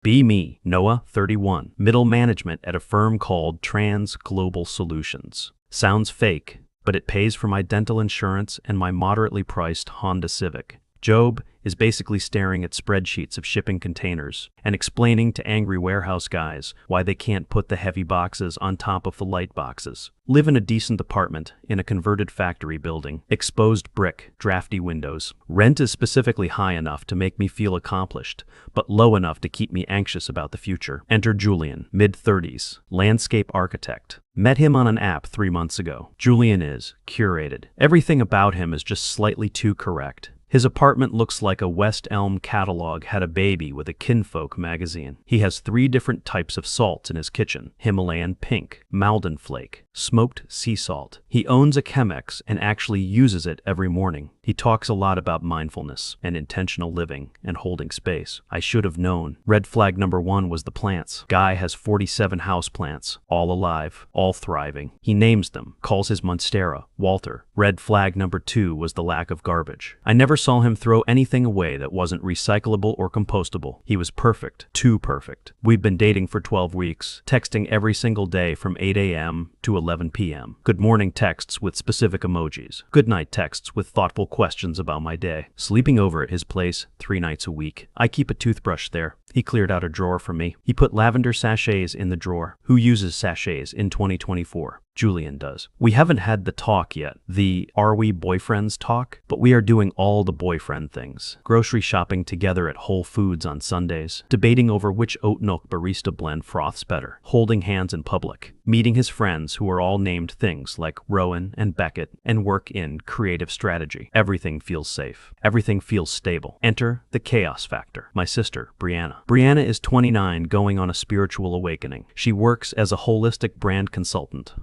Be me, Noah, 31, middle management at a firm called Trans Global Solutions. Sounds fake, but it pays for my dental insurance and my moderately priced Honda Civic. Job is basically staring at spreadsheets of shipping containers and explaining to angry warehouse guys why they can't put the heavy boxes on top of the light boxes. Live in a decent apartment in a converted factory building. Exposed brick, drafty windows. Rent is specifically high enough to make me feel accomplished, but low enough to keep me anxious about the future. Enter Julian, mid-30s, landscape architect. Met him on an app 3 months ago. Julian is curated. Everything about him is just slightly too correct. His apartment looks like a West Elm catalog had a baby with a Kinfolk magazine. He has 3 different types of salts in his kitchen: Himalayan pink, Maldon flake, smoked sea salt. He owns a Chemex and actually uses it every morning. He talks a lot about mindfulness and intentional living and holding space. I should have known. Red flag number 1 was the plants. Guy has 47 houseplants, all alive, all thriving. He names them, calls his monstera Walter. Red flag number 2 was the lack of garbage. I never saw him throw anything away that wasn't recyclable or compostable. He was perfect, too perfect. We've been dating for 12 weeks, texting every single day from 8 a.m. to 11 p.m. Good morning texts with specific emojis. Good night texts with thoughtful questions about my day. Sleeping over at his place 3 nights a week. I keep a toothbrush there. He cleared out a drawer for me. He put lavender sachets in the drawer. Who uses sachets in 2024? Julian does. We haven't had the talk yet, the "are we boyfriends" talk, but we are doing all the boyfriend things. Grocery shopping together at Whole Foods on Sundays, debating over which oat milk barista blend froths better, holding hands in public, meeting his friends who are all named things like Rowan and Beckett, and work in creative strategy. Everything feels safe. Everything feels stable. Enter the chaos factor. My sister, Brianna. Brianna is 29, going on a spiritual awakening. She works as a holistic brand consultant.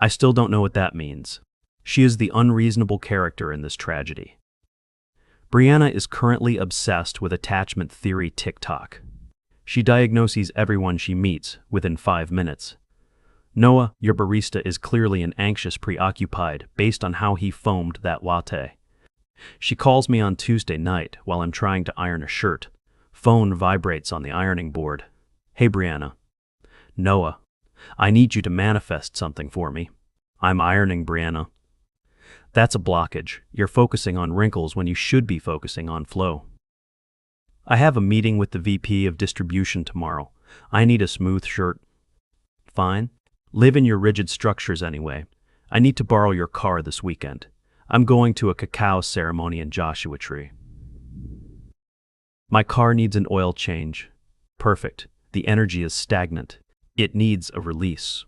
I still don't know what that means. She is the unreasonable character in this tragedy. Brianna is currently obsessed with attachment theory TikTok. She diagnoses everyone she meets within 5 minutes. Noah, your barista, is clearly an anxious preoccupied based on how he foamed that latte. She calls me on Tuesday night while I'm trying to iron a shirt. Phone vibrates on the ironing board. Hey Brianna. Noah, I need you to manifest something for me. I'm ironing, Brianna. That's a blockage. You're focusing on wrinkles when you should be focusing on flow. I have a meeting with the VP of distribution tomorrow. I need a smooth shirt. Fine. Live in your rigid structures anyway. I need to borrow your car this weekend. I'm going to a cacao ceremony in Joshua Tree. My car needs an oil change. Perfect. The energy is stagnant. It needs a release.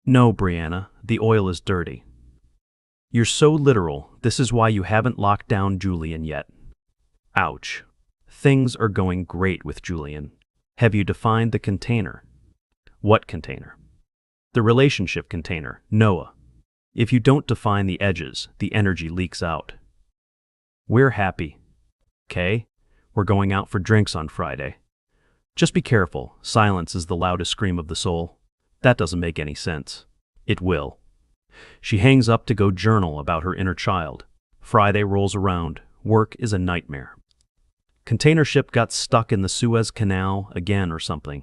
No, Brianna, the oil is dirty. You're so literal. This is why you haven't locked down Julian yet. Ouch. Things are going great with Julian. Have you defined the container? What container? The relationship container, Noah. If you don't define the edges, the energy leaks out. We're happy. Okay? We're going out for drinks on Friday. Just be careful. Silence is the loudest scream of the soul. That doesn't make any sense. It will. She hangs up to go journal about her inner child. Friday rolls around. Work is a nightmare. Container ship got stuck in the Suez Canal again or something.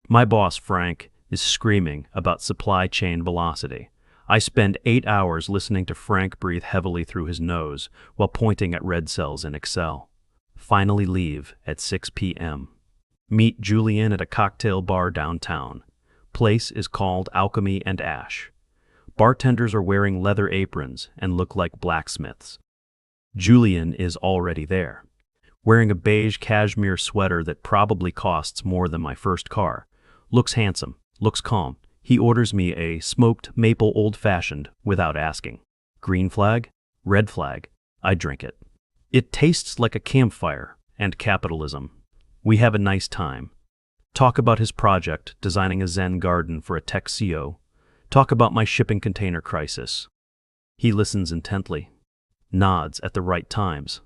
My boss, Frank, is screaming about supply chain velocity. I spend 8 hours listening to Frank breathe heavily through his nose while pointing at red cells in Excel. Finally leave at 6 p.m. Meet Julian at a cocktail bar downtown. Place is called Alchemy and Ash. Bartenders are wearing leather aprons and look like blacksmiths. Julian is already there, wearing a beige cashmere sweater that probably costs more than my first car. Looks handsome, looks calm. He orders me a smoked maple old-fashioned without asking. Green flag, red flag. I drink it. It tastes like a campfire and capitalism. We have a nice time. Talk about his project, designing a Zen garden for a tech CEO. Talk about my shipping container crisis. He listens intently, nods at the right times,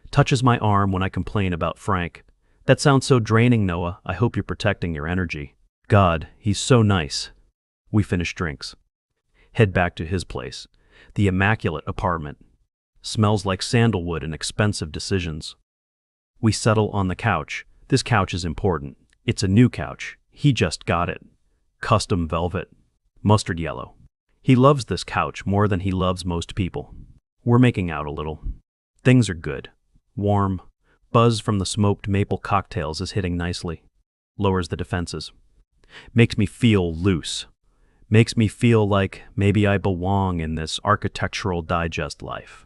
touches my arm when I complain about Frank. That sounds so draining, Noah. I hope you're protecting your energy. God, he's so nice. We finish drinks. Head back to his place. The immaculate apartment. Smells like sandalwood and expensive decisions. We settle on the couch. This couch is important. It's a new couch. He just got it. Custom velvet. Mustard yellow. He loves this couch more than he loves most people. We're making out a little. Things are good. Warm. Buzz from the smoked maple cocktails is hitting nicely. Lowers the defenses. Makes me feel loose. Makes me feel like maybe I belong in this architectural digest life.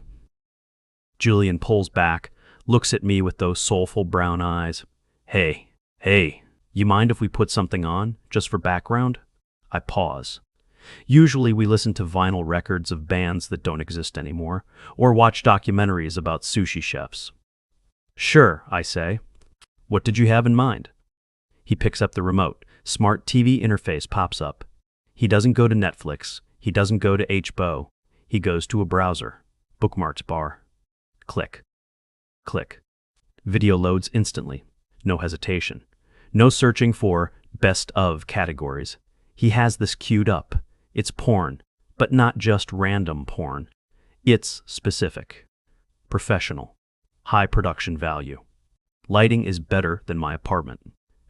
Julian pulls back, looks at me with those soulful brown eyes. Hey, you mind if we put something on, just for background? I pause. Usually we listen to vinyl records of bands that don't exist anymore, or watch documentaries about sushi chefs. Sure, I say. What did you have in mind? He picks up the remote. Smart TV interface pops up. He doesn't go to Netflix. He doesn't go to HBO. He goes to a browser. Bookmarks bar. Click. Click. Video loads instantly. No hesitation. No searching for best of categories. He has this queued up. It's porn, but not just random porn. It's specific. Professional. High production value. Lighting is better than my apartment.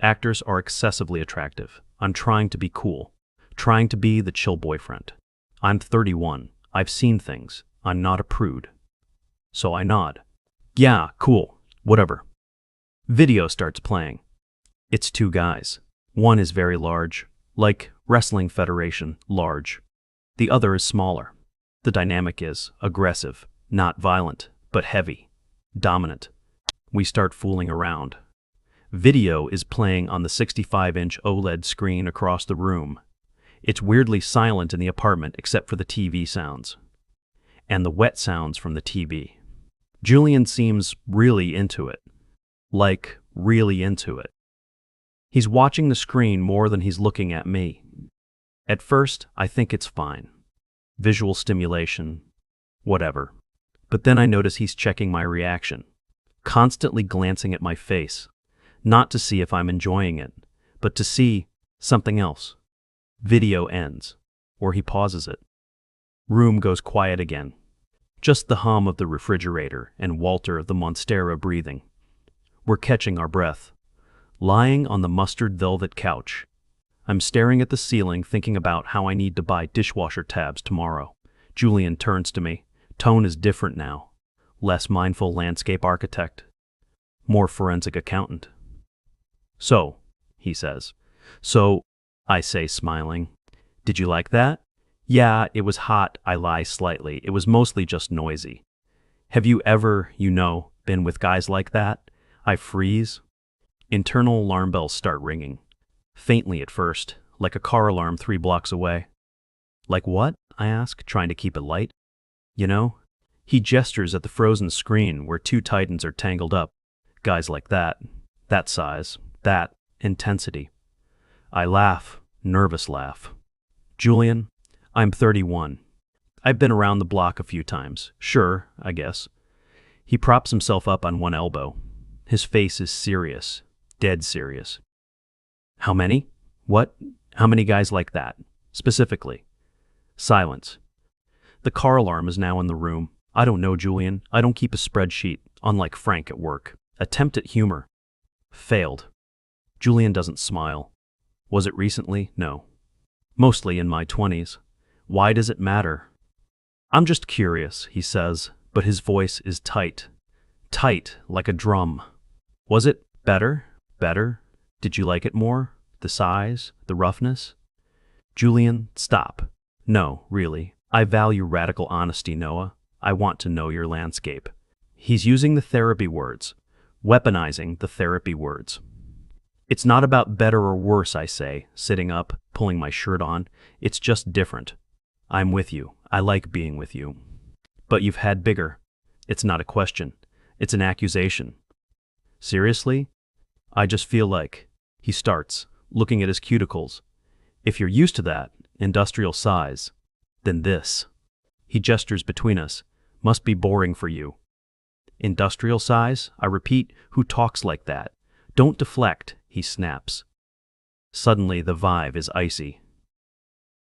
Actors are excessively attractive. I'm trying to be cool. Trying to be the chill boyfriend. I'm 31. I've seen things. I'm not a prude. So I nod. Yeah, cool. Whatever. Video starts playing. It's two guys. One is very large, like Wrestling Federation large. The other is smaller. The dynamic is aggressive, not violent, but heavy, dominant. We start fooling around. Video is playing on the 65-inch OLED screen across the room. It's weirdly silent in the apartment except for the TV sounds. And the wet sounds from the TV. Julian seems really into it. Like, really into it. He's watching the screen more than he's looking at me. At first, I think it's fine. Visual stimulation, whatever. But then I notice he's checking my reaction, constantly glancing at my face, not to see if I'm enjoying it, but to see something else. Video ends, or he pauses it. Room goes quiet again. Just the hum of the refrigerator and Walter the Monstera breathing. We're catching our breath. Lying on the mustard velvet couch. I'm staring at the ceiling thinking about how I need to buy dishwasher tabs tomorrow. Julian turns to me. Tone is different now. Less mindful landscape architect. More forensic accountant. So, he says. So, I say smiling. Did you like that? Yeah, it was hot, I lie slightly. It was mostly just noisy. Have you ever, been with guys like that? I freeze. Internal alarm bells start ringing. Faintly at first, like a car alarm 3 blocks away. Like what? I ask, trying to keep it light. He gestures at the frozen screen where 2 titans are tangled up. Guys like that size, that intensity. I laugh, nervous laugh. Julian, I'm 31. I've been around the block a few times. Sure, I guess. He props himself up on one elbow. His face is serious, dead serious. How many? What? How many guys like that? Specifically. Silence. The car alarm is now in the room. I don't know, Julian. I don't keep a spreadsheet, unlike Frank at work. Attempt at humor. Failed. Julian doesn't smile. Was it recently? No. Mostly in my 20s. Why does it matter? I'm just curious, he says, but his voice is tight. Tight, like a drum. Was it better? Better? Did you like it more? The size? The roughness? Julian, stop. No, really. I value radical honesty, Noah. I want to know your landscape. He's using the therapy words. Weaponizing the therapy words. It's not about better or worse, I say, sitting up, pulling my shirt on. It's just different. I'm with you. I like being with you. But you've had bigger. It's not a question. It's an accusation. Seriously? I just feel like, he starts, looking at his cuticles. If you're used to that, industrial size, then this. He gestures between us. Must be boring for you. Industrial size? I repeat, who talks like that? Don't deflect, he snaps. Suddenly the vibe is icy.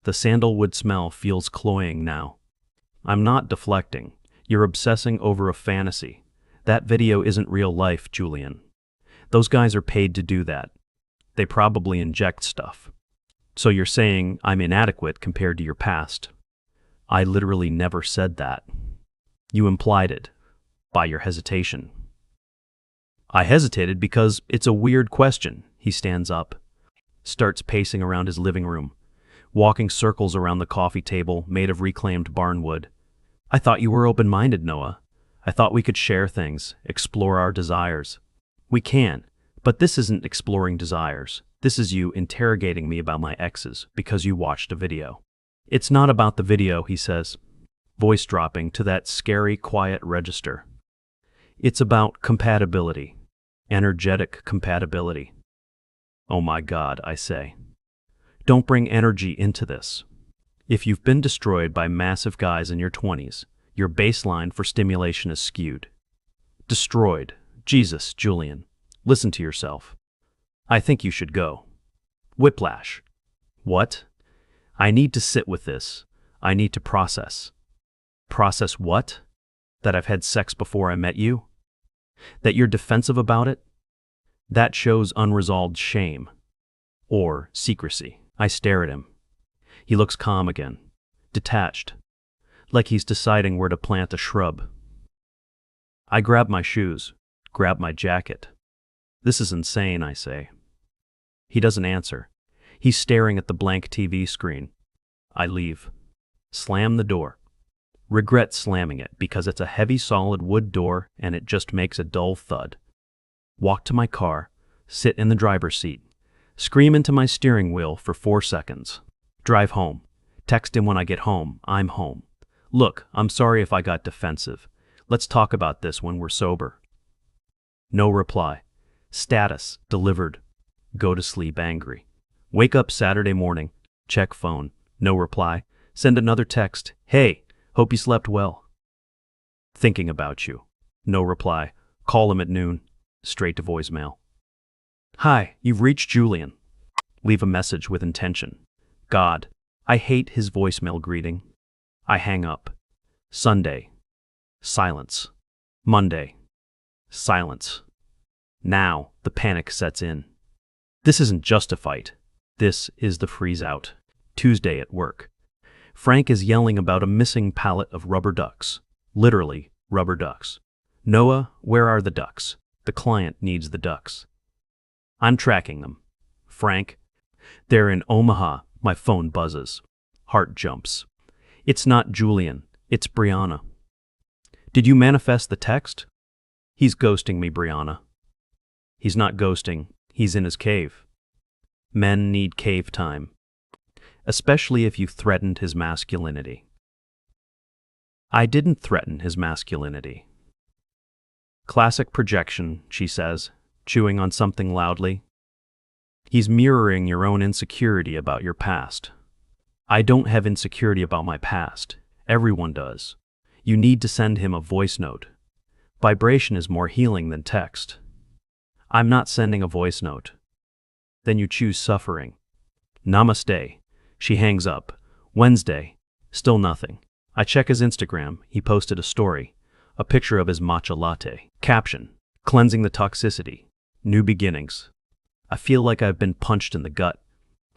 The sandalwood smell feels cloying now. I'm not deflecting. You're obsessing over a fantasy. That video isn't real life, Julian. Those guys are paid to do that. They probably inject stuff. So you're saying I'm inadequate compared to your past. I literally never said that. You implied it, by your hesitation. I hesitated because it's a weird question. He stands up, starts pacing around his living room, walking circles around the coffee table made of reclaimed barnwood. I thought you were open-minded, Noah. I thought we could share things, explore our desires. We can, but this isn't exploring desires. This is you interrogating me about my exes because you watched a video. It's not about the video, he says, voice dropping to that scary, quiet register. It's about compatibility, energetic compatibility. Oh my God, I say. Don't bring energy into this. If you've been destroyed by massive guys in your 20s, your baseline for stimulation is skewed. Destroyed. Jesus, Julian. Listen to yourself. I think you should go. Whiplash. What? I need to sit with this. I need to process. Process what? That I've had sex before I met you? That you're defensive about it? That shows unresolved shame. Or secrecy. I stare at him. He looks calm again, detached, like he's deciding where to plant a shrub. I grab my shoes, grab my jacket. This is insane, I say. He doesn't answer. He's staring at the blank TV screen. I leave. Slam the door. Regret slamming it because it's a heavy solid wood door and it just makes a dull thud. Walk to my car, sit in the driver's seat, scream into my steering wheel for 4 seconds. Drive home. Text him when I get home. I'm home. Look, I'm sorry if I got defensive. Let's talk about this when we're sober. No reply. Status delivered. Go to sleep angry. Wake up Saturday morning. Check phone. No reply. Send another text. Hey, hope you slept well. Thinking about you. No reply. Call him at noon. Straight to voicemail. Hi, you've reached Julian. Leave a message with intention. God, I hate his voicemail greeting. I hang up. Sunday. Silence. Monday. Silence. Now the panic sets in. This isn't just a fight. This is the freeze out. Tuesday at work. Frank is yelling about a missing pallet of rubber ducks. Literally, rubber ducks. Noah, where are the ducks? The client needs the ducks. I'm tracking them. Frank, they're in Omaha. My phone buzzes. Heart jumps. It's not Julian. It's Brianna. Did you manifest the text? He's ghosting me, Brianna. He's not ghosting. He's in his cave. Men need cave time. Especially if you threatened his masculinity. I didn't threaten his masculinity. Classic projection, she says, chewing on something loudly. He's mirroring your own insecurity about your past. I don't have insecurity about my past. Everyone does. You need to send him a voice note. Vibration is more healing than text. I'm not sending a voice note. Then you choose suffering. Namaste. She hangs up. Wednesday. Still nothing. I check his Instagram. He posted a story. A picture of his matcha latte. Caption. Cleansing the toxicity. New beginnings. I feel like I've been punched in the gut.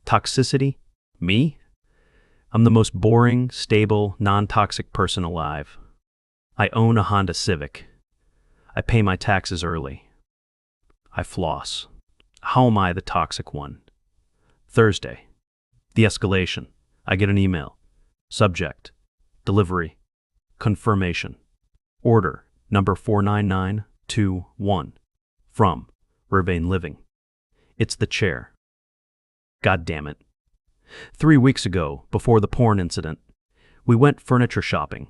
Toxicity? Me? I'm the most boring, stable, non-toxic person alive. I own a Honda Civic. I pay my taxes early. I floss. How am I the toxic one? Thursday. The escalation. I get an email. Subject. Delivery. Confirmation. Order number 49921. From Urbane Living. It's the chair. God damn it. 3 weeks ago, before the porn incident, we went furniture shopping.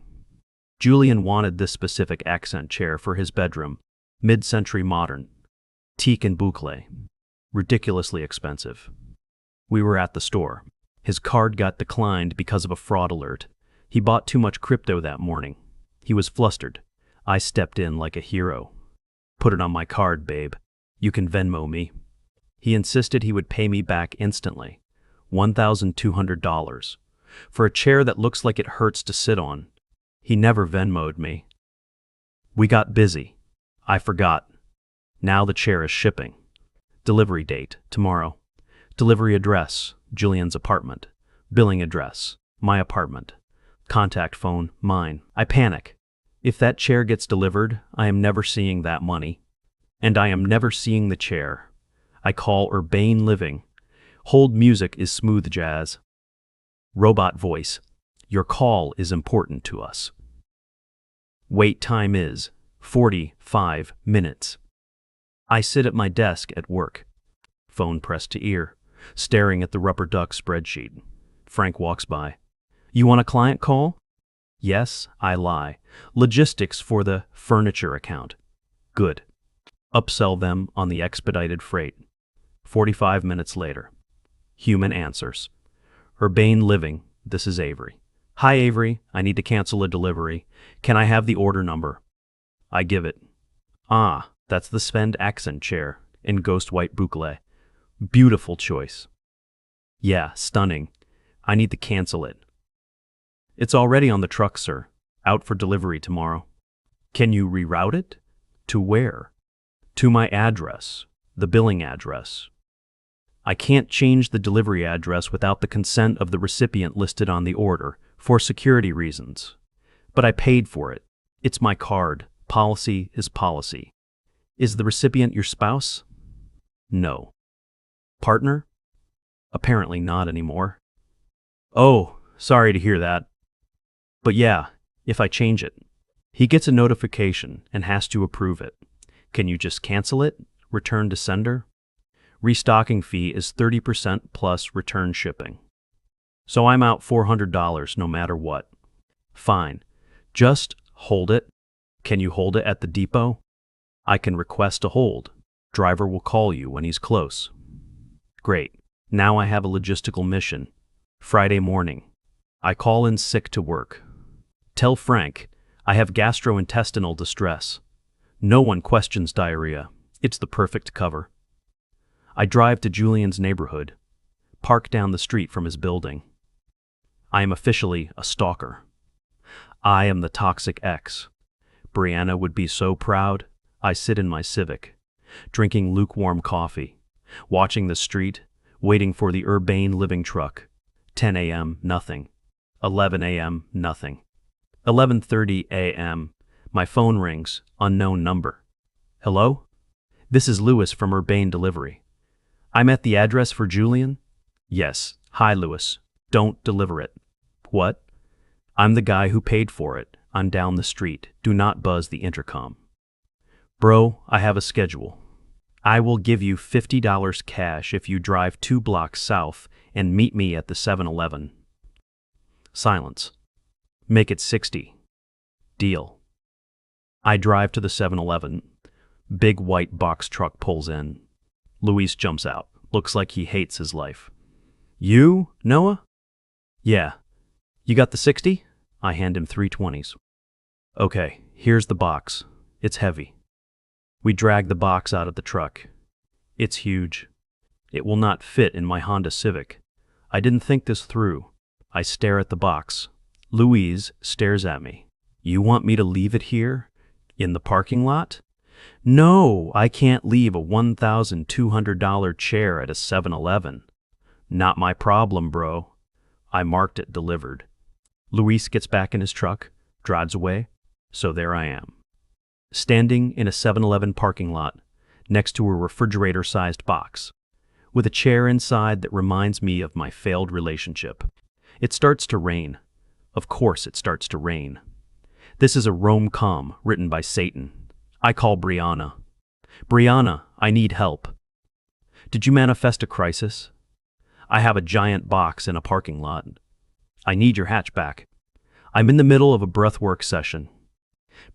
Julian wanted this specific accent chair for his bedroom, mid-century modern, teak and boucle, ridiculously expensive. We were at the store. His card got declined because of a fraud alert. He bought too much crypto that morning. He was flustered. I stepped in like a hero. Put it on my card, babe. You can Venmo me. He insisted he would pay me back instantly, $1,200, for a chair that looks like it hurts to sit on. He never Venmo'd me. We got busy. I forgot. Now the chair is shipping. Delivery date, tomorrow. Delivery address, Julian's apartment. Billing address, my apartment. Contact phone, mine. I panic. If that chair gets delivered, I am never seeing that money. And I am never seeing the chair. I call Urbane Living. Hold music is smooth jazz. Robot voice, your call is important to us. Wait time is 45 minutes. I sit at my desk at work, phone pressed to ear, staring at the rubber duck spreadsheet. Frank walks by. You want a client call? Yes, I lie. Logistics for the furniture account. Good. Upsell them on the expedited freight. 45 minutes later. Human answers. Urbane Living, this is Avery. Hi Avery, I need to cancel a delivery. Can I have the order number? I give it. Ah, that's the Svend accent chair in ghost white boucle. Beautiful choice. Yeah, stunning. I need to cancel it. It's already on the truck, sir. Out for delivery tomorrow. Can you reroute it? To where? To my address, the billing address. I can't change the delivery address without the consent of the recipient listed on the order, for security reasons. But I paid for it. It's my card. Policy is policy. Is the recipient your spouse? No. Partner? Apparently not anymore. Oh, sorry to hear that. But yeah, if I change it. He gets a notification and has to approve it. Can you just cancel it? Return to sender? Restocking fee is 30% plus return shipping. So I'm out $400 no matter what. Fine. Just hold it. Can you hold it at the depot? I can request a hold. Driver will call you when he's close. Great. Now I have a logistical mission. Friday morning. I call in sick to work. Tell Frank, I have gastrointestinal distress. No one questions diarrhea. It's the perfect cover. I drive to Julian's neighborhood, park down the street from his building. I am officially a stalker. I am the toxic ex. Brianna would be so proud. I sit in my Civic, drinking lukewarm coffee, watching the street, waiting for the Urbane Living truck. 10 a.m., nothing. 11 a.m., nothing. 11:30 a.m., my phone rings, unknown number. Hello? This is Lewis from Urbane Delivery. I'm at the address for Julian? Yes. Hi, Lewis. Don't deliver it. What? I'm the guy who paid for it. I'm down the street. Do not buzz the intercom. Bro, I have a schedule. I will give you $50 cash if you drive 2 blocks south and meet me at the 7-Eleven. Silence. Make it 60. Deal. I drive to the 7-Eleven. Big white box truck pulls in. Luis jumps out. Looks like he hates his life. You, Noah? Yeah. You got the 60? I hand him 3 20s. Okay, here's the box. It's heavy. We drag the box out of the truck. It's huge. It will not fit in my Honda Civic. I didn't think this through. I stare at the box. Louise stares at me. You want me to leave it here? In the parking lot? No, I can't leave a $1,200 chair at a 7-Eleven. Not my problem, bro. I marked it delivered. Luis gets back in his truck, drives away, so there I am. Standing in a 7-Eleven parking lot, next to a refrigerator-sized box, with a chair inside that reminds me of my failed relationship. It starts to rain. Of course it starts to rain. This is a rom-com written by Satan. I call Brianna. Brianna, I need help. Did you manifest a crisis? I have a giant box in a parking lot. I need your hatchback. I'm in the middle of a breathwork session.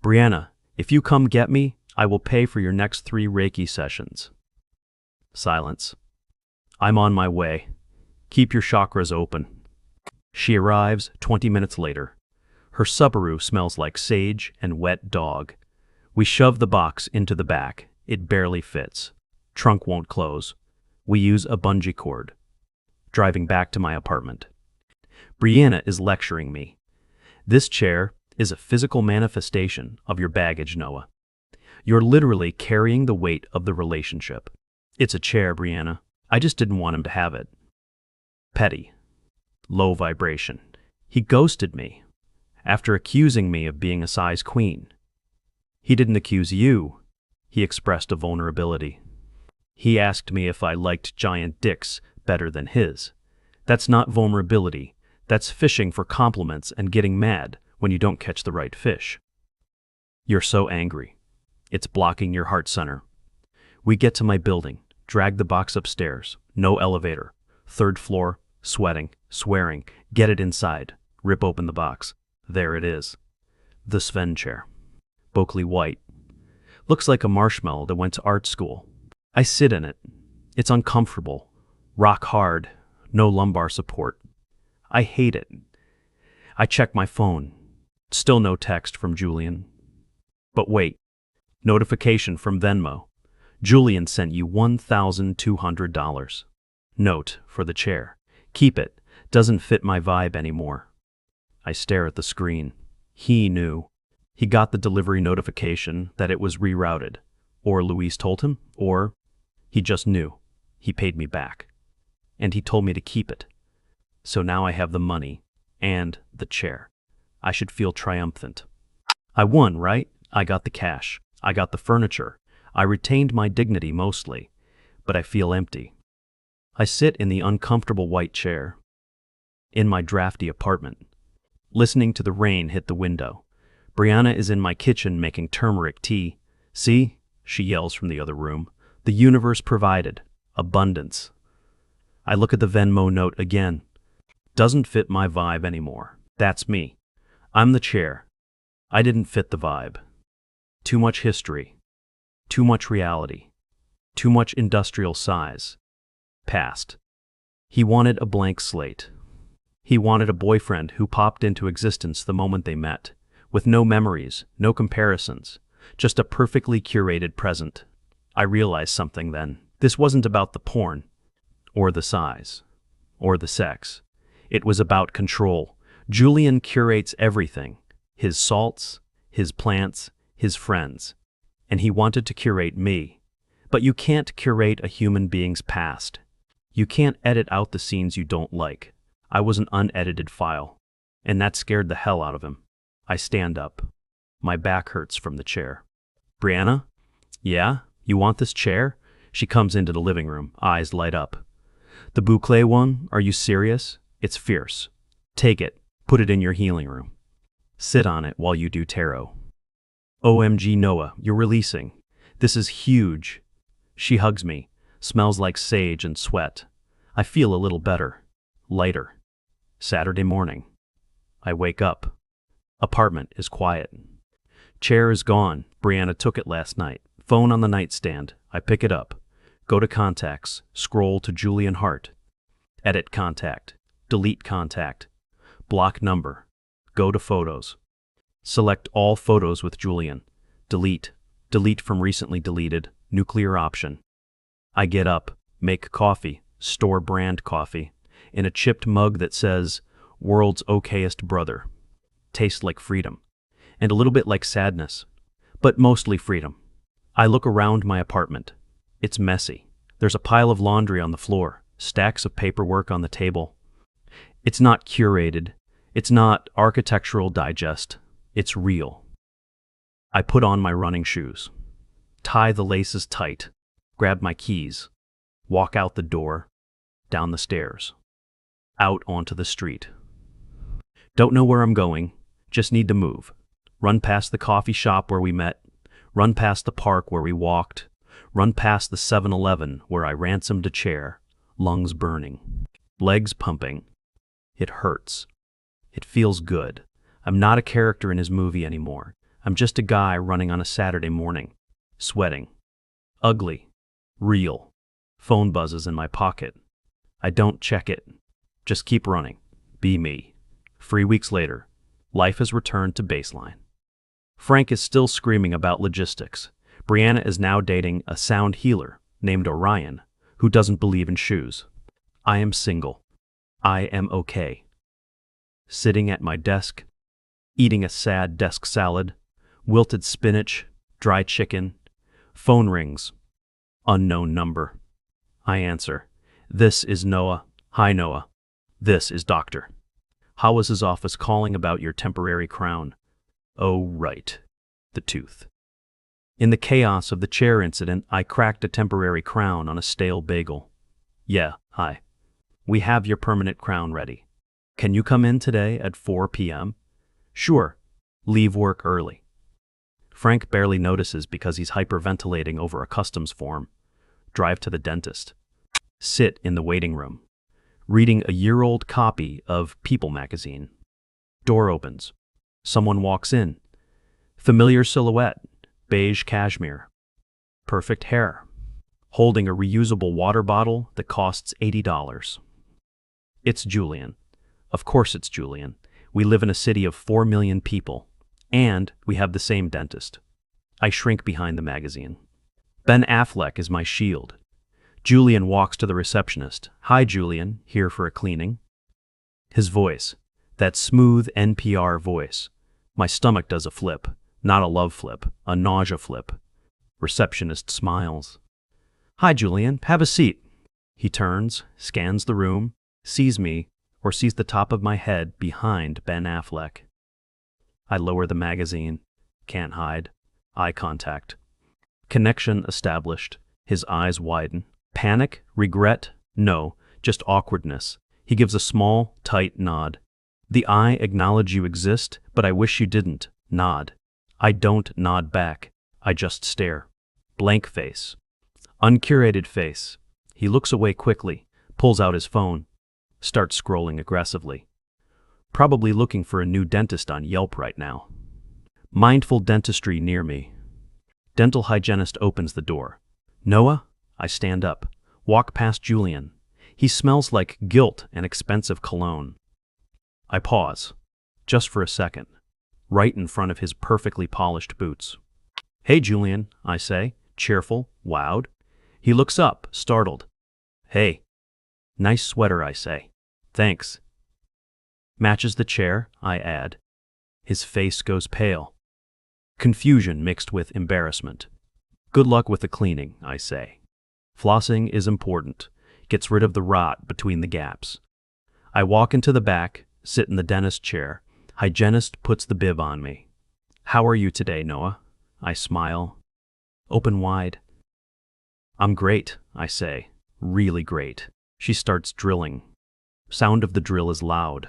Brianna, if you come get me, I will pay for your next 3 Reiki sessions. Silence. I'm on my way. Keep your chakras open. She arrives 20 minutes later. Her Subaru smells like sage and wet dog. We shove the box into the back. It barely fits. Trunk won't close. We use a bungee cord. Driving back to my apartment. Brianna is lecturing me. This chair is a physical manifestation of your baggage, Noah. You're literally carrying the weight of the relationship. It's a chair, Brianna. I just didn't want him to have it. Petty. Low vibration. He ghosted me after accusing me of being a size queen. He didn't accuse you. He expressed a vulnerability. He asked me if I liked giant dicks better than his. That's not vulnerability. That's fishing for compliments and getting mad when you don't catch the right fish. You're so angry. It's blocking your heart center. We get to my building, drag the box upstairs, no elevator, 3rd floor, sweating, swearing, get it inside, rip open the box. There it is. The Sven chair. Boakley white. Looks like a marshmallow that went to art school. I sit in it. It's uncomfortable. Rock hard. No lumbar support. I hate it. I check my phone. Still no text from Julian. But wait. Notification from Venmo. Julian sent you $1,200. Note for the chair. Keep it. Doesn't fit my vibe anymore. I stare at the screen. He knew. He got the delivery notification that it was rerouted. Or Louise told him, or he just knew. He paid me back. And he told me to keep it. So now I have the money and the chair. I should feel triumphant. I won, right? I got the cash. I got the furniture. I retained my dignity mostly, but I feel empty. I sit in the uncomfortable white chair in my drafty apartment, listening to the rain hit the window. Brianna is in my kitchen making turmeric tea. See? She yells from the other room. The universe provided. Abundance. I look at the Venmo note again. Doesn't fit my vibe anymore. That's me. I'm the chair. I didn't fit the vibe. Too much history. Too much reality. Too much industrial size. Past. He wanted a blank slate. He wanted a boyfriend who popped into existence the moment they met, with no memories, no comparisons, just a perfectly curated present. I realized something then. This wasn't about the porn, or the size, or the sex. It was about control. Julian curates everything. His salts, his plants, his friends. And he wanted to curate me. But you can't curate a human being's past. You can't edit out the scenes you don't like. I was an unedited file. And that scared the hell out of him. I stand up. My back hurts from the chair. Brianna? Yeah? You want this chair? She comes into the living room, eyes light up. The boucle one? Are you serious? It's fierce. Take it. Put it in your healing room. Sit on it while you do tarot. OMG Noah, you're releasing. This is huge. She hugs me. Smells like sage and sweat. I feel a little better. Lighter. Saturday morning. I wake up. Apartment is quiet. Chair is gone. Brianna took it last night. Phone on the nightstand. I pick it up. Go to contacts. Scroll to Julian Hart. Edit contact. Delete contact. Block number. Go to photos. Select all photos with Julian. Delete. Delete from recently deleted. Nuclear option. I get up. Make coffee. Store brand coffee. In a chipped mug that says, World's okayest brother. Tastes like freedom. And a little bit like sadness. But mostly freedom. I look around my apartment. It's messy. There's a pile of laundry on the floor. Stacks of paperwork on the table. It's not curated. It's not architectural digest. It's real. I put on my running shoes. Tie the laces tight. Grab my keys. Walk out the door. Down the stairs. Out onto the street. Don't know where I'm going. Just need to move. Run past the coffee shop where we met. Run past the park where we walked. Run past the 7-Eleven where I ransomed a chair. Lungs burning. Legs pumping. It hurts. It feels good. I'm not a character in his movie anymore. I'm just a guy running on a Saturday morning. Sweating. Ugly. Real. Phone buzzes in my pocket. I don't check it. Just keep running. Be me. 3 weeks later, life has returned to baseline. Frank is still screaming about logistics. Brianna is now dating a sound healer named Orion, who doesn't believe in shoes. I am single. I am okay. Sitting at my desk, eating a sad desk salad, wilted spinach, Dry chicken. Phone rings. Unknown number. I answer. This is Noah. Hi, Noah. This is Doctor. How was his office calling about your temporary crown? Oh, right. The tooth. In the chaos of the chair incident, I cracked a temporary crown on a stale bagel. Yeah, hi. We have your permanent crown ready. Can you come in today at 4 p.m.? Sure. Leave work early. Frank barely notices because he's hyperventilating over a customs form. Drive to the dentist. Sit in the waiting room, reading a year-old copy of People magazine. Door opens. Someone walks in. Familiar silhouette, beige cashmere. Perfect hair. Holding a reusable water bottle that costs $80. It's Julian. Of course it's Julian. We live in a city of 4 million people, and we have the same dentist. I shrink behind the magazine. Ben Affleck is my shield. Julian walks to the receptionist. Hi, Julian, here for a cleaning. His voice, that smooth NPR voice. My stomach does a flip, not a love flip, a nausea flip. Receptionist smiles. Hi, Julian, have a seat. He turns, scans the room, sees me, or sees the top of my head behind Ben Affleck. I lower the magazine. Can't hide. Eye contact. Connection established. His eyes widen. Panic? Regret? No, just awkwardness. He gives a small, tight nod. The I acknowledge you exist, but I wish you didn't. Nod. I don't nod back. I just stare. Blank face. Uncurated face. He looks away quickly, pulls out his phone, starts scrolling aggressively. Probably looking for a new dentist on Yelp right now. Mindful dentistry near me. Dental hygienist opens the door. Noah? I stand up, walk past Julian. He smells like guilt and expensive cologne. I pause, just for a second, right in front of his perfectly polished boots. Hey, Julian, I say, cheerful, wowed. He looks up, startled. Hey. Nice sweater, I say. Thanks. Matches the chair, I add. His face goes pale. Confusion mixed with embarrassment. Good luck with the cleaning, I say. Flossing is important. Gets rid of the rot between the gaps. I walk into the back, sit in the dentist chair. Hygienist puts the bib on me. How are you today, Noah? I smile. Open wide. I'm great, I say. Really great. She starts drilling. Sound of the drill is loud.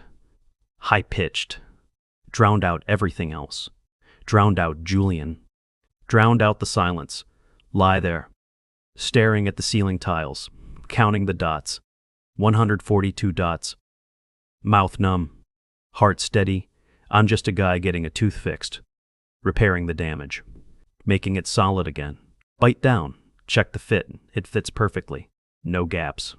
High-pitched. Drowned out everything else. Drowned out Julian. Drowned out the silence. Lie there. Staring at the ceiling tiles. Counting the dots. 142 dots. Mouth numb. Heart steady. I'm just a guy getting a tooth fixed. Repairing the damage. Making it solid again. Bite down. Check the fit. It fits perfectly. No gaps.